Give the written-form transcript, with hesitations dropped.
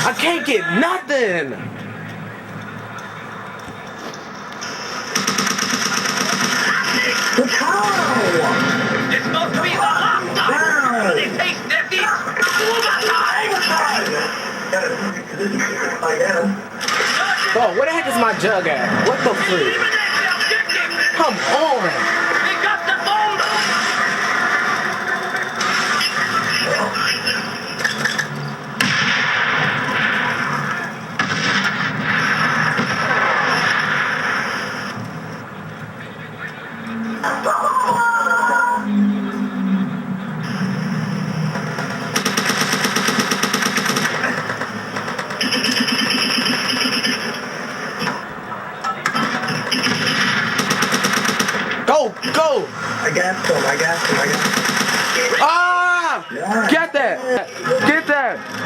I can't get nothing. It's supposed to be the last time. They take Nifty overtime. Oh, where the heck is my jug at? What the freak? Come on. They got the ball. Go. I got some. Ah! Yeah. Get that.